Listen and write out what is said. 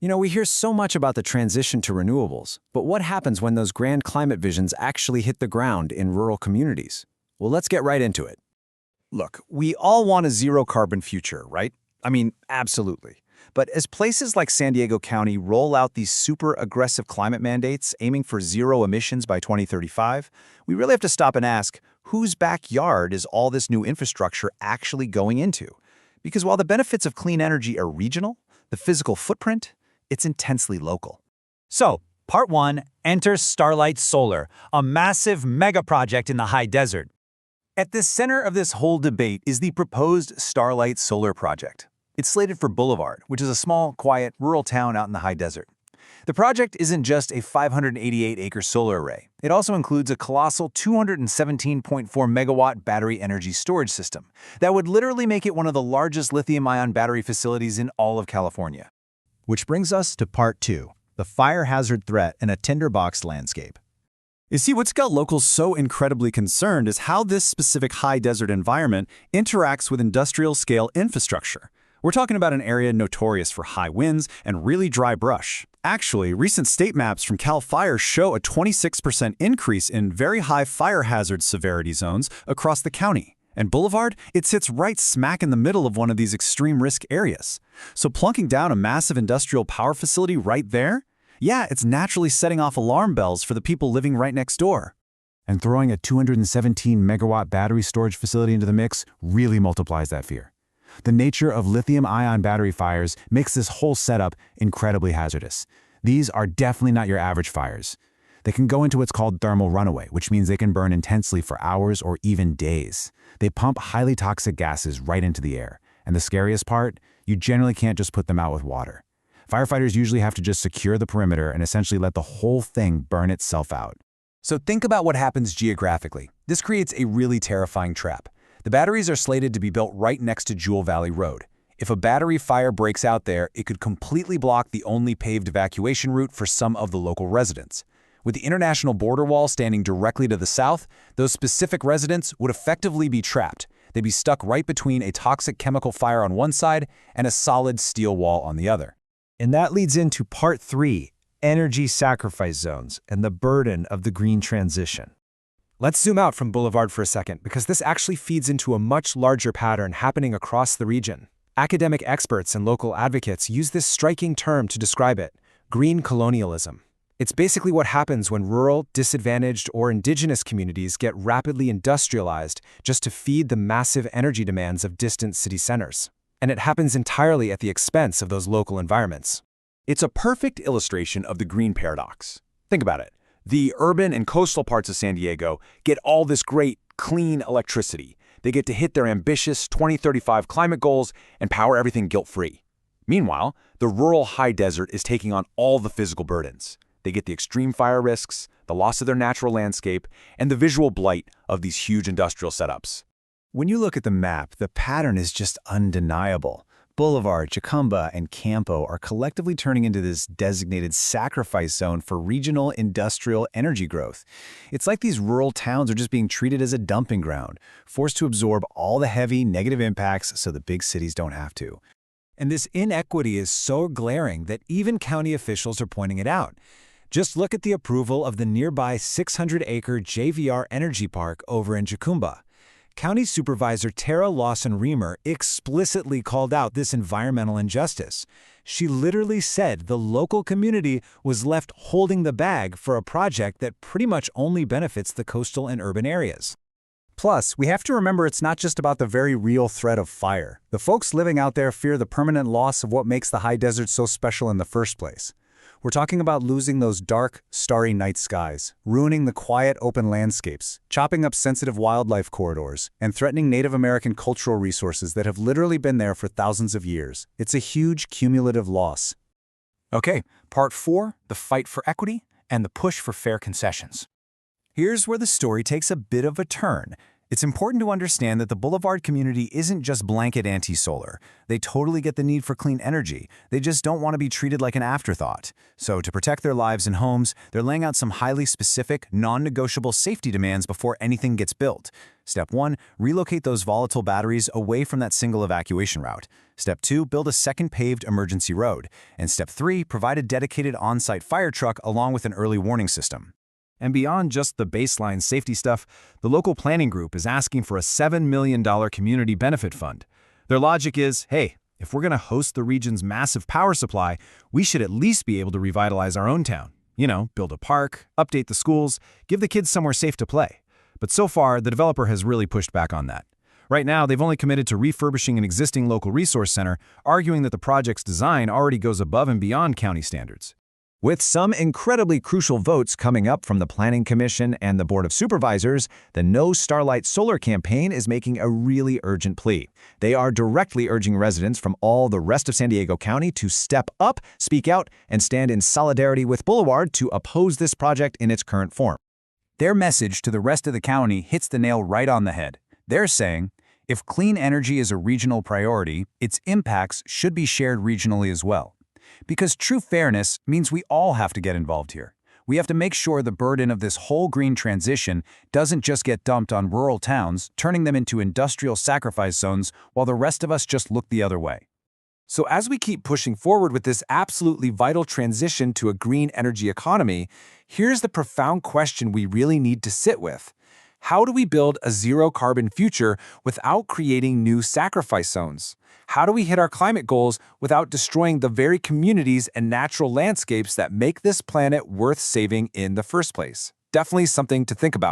We hear so much about the transition to renewables, but what happens when those grand climate visions actually hit the ground in rural communities? Well, let's get right into it. Look, we all want a zero-carbon future, right? I mean, absolutely. But as places like San Diego County roll out these super aggressive climate mandates aiming for zero emissions by 2035, we really have to stop and ask, whose backyard is all this new infrastructure actually going into? Because while the benefits of clean energy are regional, the physical footprint, it's intensely local. So, Part 1 enters Starlight Solar, a massive mega project in the high desert. At the center of this whole debate is the proposed Starlight Solar project. It's slated for Boulevard, which is a small, quiet, rural town out in the high desert. The project isn't just a 588-acre solar array. It also includes a colossal 217.4-megawatt battery energy storage system that would literally make it one of the largest lithium-ion battery facilities in all of California. Which brings us to Part 2, the fire hazard threat in a tinderbox landscape. You see, what's got locals so incredibly concerned is how this specific high desert environment interacts with industrial-scale infrastructure. We're talking about an area notorious for high winds and really dry brush. Actually, recent state maps from CAL FIRE show a 26% increase in very high fire hazard severity zones across the county. And Boulevard, it sits right smack in the middle of one of these extreme risk areas. So plunking down a massive industrial power facility right there? Yeah, it's naturally setting off alarm bells for the people living right next door. And throwing a 217-megawatt battery storage facility into the mix really multiplies that fear. The nature of lithium-ion battery fires makes this whole setup incredibly hazardous. These are definitely not your average fires. They can go into what's called thermal runaway, which means they can burn intensely for hours or even days. They pump highly toxic gases right into the air. And the scariest part, you generally can't just put them out with water. Firefighters usually have to just secure the perimeter and essentially let the whole thing burn itself out. So think about what happens geographically. This creates a really terrifying trap. The batteries are slated to be built right next to Jewel Valley Road. If a battery fire breaks out there, it could completely block the only paved evacuation route for some of the local residents. With the international border wall standing directly to the south, those specific residents would effectively be trapped. They'd be stuck right between a toxic chemical fire on one side and a solid steel wall on the other. And that leads into Part 3, energy sacrifice zones and the burden of the green transition. Let's zoom out from Boulevard for a second, because this actually feeds into a much larger pattern happening across the region. Academic experts and local advocates use this striking term to describe it: green colonialism. It's basically what happens when rural, disadvantaged, or indigenous communities get rapidly industrialized just to feed the massive energy demands of distant city centers. And it happens entirely at the expense of those local environments. It's a perfect illustration of the green paradox. Think about it. The urban and coastal parts of San Diego get all this great, clean electricity. They get to hit their ambitious 2035 climate goals and power everything guilt-free. Meanwhile, the rural high desert is taking on all the physical burdens. They get the extreme fire risks, the loss of their natural landscape, and the visual blight of these huge industrial setups. When you look at the map, the pattern is just undeniable. Boulevard, Chacumba, and Campo are collectively turning into this designated sacrifice zone for regional industrial energy growth. It's like these rural towns are just being treated as a dumping ground, forced to absorb all the heavy negative impacts so the big cities don't have to. And this inequity is so glaring that even county officials are pointing it out. Just look at the approval of the nearby 600-acre JVR Energy Park over in Chacumba. County Supervisor Tara Lawson-Reamer explicitly called out this environmental injustice. She literally said the local community was left holding the bag for a project that pretty much only benefits the coastal and urban areas. Plus, we have to remember it's not just about the very real threat of fire. The folks living out there fear the permanent loss of what makes the high desert so special in the first place. We're talking about losing those dark, starry night skies, ruining the quiet, open landscapes, chopping up sensitive wildlife corridors, and threatening Native American cultural resources that have literally been there for thousands of years. It's a huge cumulative loss. Okay, Part 4, the fight for equity and the push for fair concessions. Here's where the story takes a bit of a turn. It's important to understand that the Boulevard community isn't just blanket anti-solar. They totally get the need for clean energy. They just don't want to be treated like an afterthought. So to protect their lives and homes, they're laying out some highly specific, non-negotiable safety demands before anything gets built. Step 1, relocate those volatile batteries away from that single evacuation route. Step 2, build a second paved emergency road. And Step 3, provide a dedicated on-site fire truck along with an early warning system. And beyond just the baseline safety stuff, the local planning group is asking for a $7 million community benefit fund. Their logic is, hey, if we're going to host the region's massive power supply, we should at least be able to revitalize our own town. You know, build a park, update the schools, give the kids somewhere safe to play. But so far, the developer has really pushed back on that. Right now, they've only committed to refurbishing an existing local resource center, arguing that the project's design already goes above and beyond county standards. With some incredibly crucial votes coming up from the Planning Commission and the Board of Supervisors, the No Starlight Solar campaign is making a really urgent plea. They are directly urging residents from all the rest of San Diego County to step up, speak out, and stand in solidarity with Boulevard to oppose this project in its current form. Their message to the rest of the county hits the nail right on the head. They're saying, if clean energy is a regional priority, its impacts should be shared regionally as well. Because true fairness means we all have to get involved here. We have to make sure the burden of this whole green transition doesn't just get dumped on rural towns, turning them into industrial sacrifice zones while the rest of us just look the other way. So as we keep pushing forward with this absolutely vital transition to a green energy economy, here's the profound question we really need to sit with. How do we build a zero-carbon future without creating new sacrifice zones? How do we hit our climate goals without destroying the very communities and natural landscapes that make this planet worth saving in the first place? Definitely something to think about.